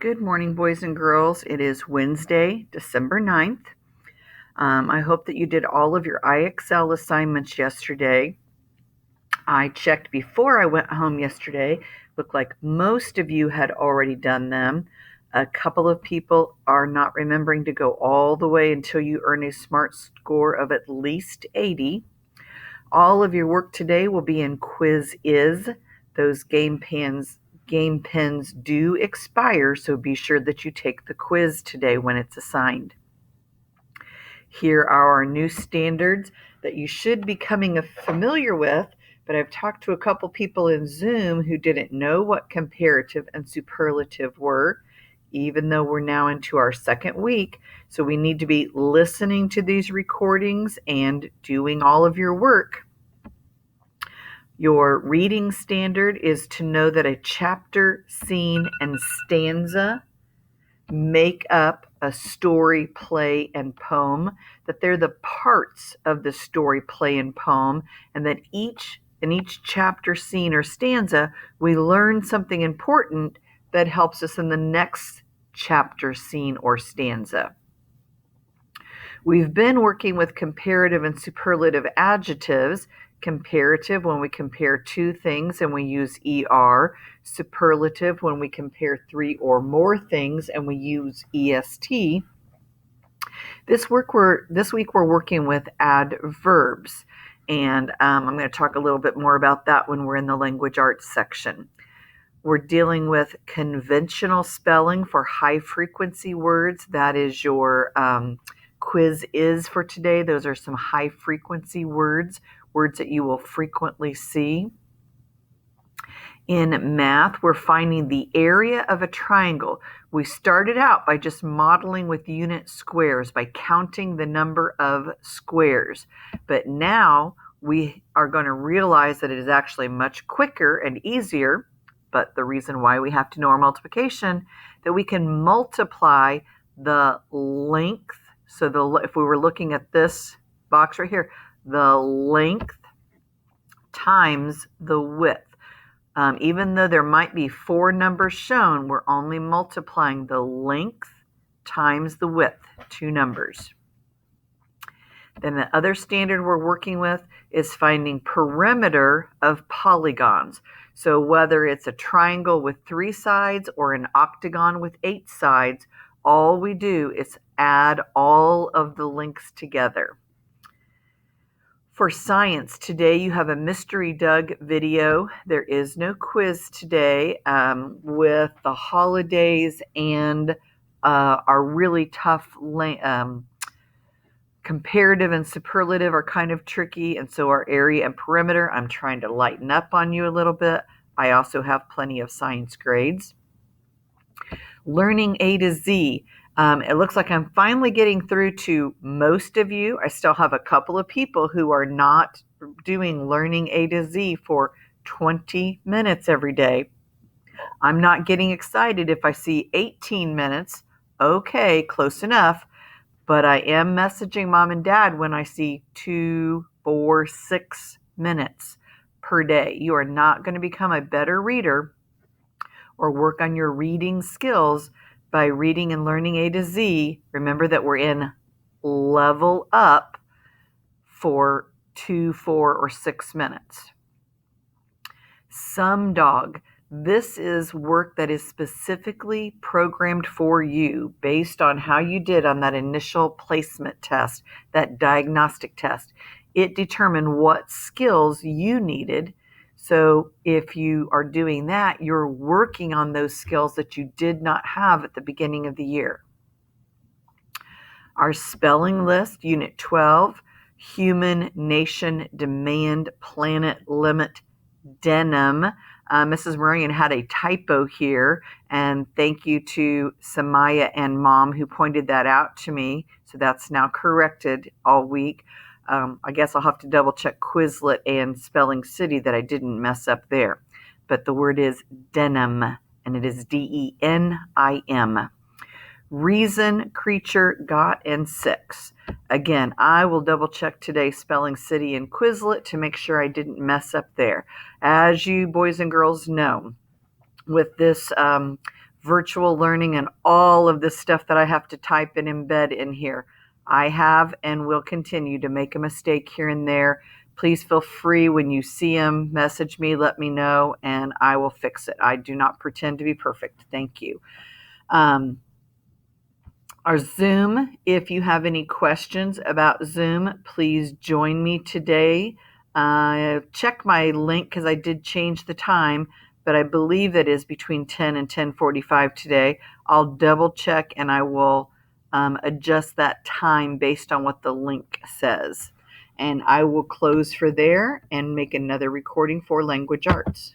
Good morning, boys and girls. It is Wednesday, December 9th. I hope that you did all of your IXL assignments yesterday. I checked before I went home yesterday. Looked like most of you had already done them. A couple of people are not remembering to go all the way until you earn a SMART score of at least 80. All of your work today will be in Quiz Is. Those game pens do expire, so be sure that you take the quiz today when it's assigned. Here are our new standards that you should be becoming familiar with, but I've talked to a couple people in Zoom who didn't know what comparative and superlative were, even though we're now into our second week. So we need to be listening to these recordings and doing all of your work. Your reading standard is to know that a chapter, scene, and stanza make up a story, play, and poem, that they're the parts of the story, play, and poem, and that in each chapter, scene, or stanza, we learn something important that helps us in the next chapter, scene, or stanza. We've been working with comparative and superlative adjectives. Comparative when we compare two things and we use ER. Superlative when we compare three or more things and we use EST. This week we're working with adverbs, and I'm going to talk a little bit more about that when we're in the language arts section. We're dealing with conventional spelling for high frequency words. That is your Quiz Is for today. Those are some high frequency words that you will frequently see. In math, we're finding the area of a triangle. We started out by just modeling with unit squares, by counting the number of squares. But now we are going to realize that it is actually much quicker and easier, but the reason why we have to know our multiplication, that we can multiply the length. So if we were looking at this box right here, the length times the width. Even though there might be four numbers shown, we're only multiplying the length times the width, two numbers. Then the other standard we're working with is finding perimeter of polygons. So whether it's a triangle with 3 sides or an octagon with 8 sides, all we do is add all of the lengths together. For science, today you have a Mystery Doug video. There is no quiz today with the holidays and our really tough comparative and superlative are kind of tricky, and so our area and perimeter, I'm trying to lighten up on you a little bit. I also have plenty of science grades. Learning A to Z. It looks like I'm finally getting through to most of you. I still have a couple of people who are not doing Learning A to Z for 20 minutes every day. I'm not getting excited if I see 18 minutes. Okay, close enough. But I am messaging mom and dad when I see 2, 4, 6 minutes per day. You are not going to become a better reader or work on your reading skills by reading and learning A to Z. Remember that we're in level up for 2, 4, or 6 minutes. Some dog. This is work that is specifically programmed for you based on how you did on that initial placement test, that diagnostic test. It determined what skills you needed. So if you are doing that, you're working on those skills that you did not have at the beginning of the year. Our spelling list, Unit 12, human, nation, demand, planet, limit, denim. Mrs. Marion had a typo here, and thank you to Samaya and Mom who pointed that out to me. So that's now corrected all week. I guess I'll have to double check Quizlet and Spelling City that I didn't mess up there. But the word is denim, and it is DENIM. Reason, creature, got, and 6. Again, I will double check today Spelling City and Quizlet to make sure I didn't mess up there. As you boys and girls know, with this virtual learning and all of this stuff that I have to type and embed in here. I have and will continue to make a mistake here and there. Please feel free when you see them, message me, let me know, and I will fix it. I do not pretend to be perfect. Thank you. Our Zoom, if you have any questions about Zoom, please join me today. Check my link because I did change the time, but I believe that is between 10 and 10:45 today. I'll double check and I will adjust that time based on what the link says. And I will close for there and make another recording for Language Arts.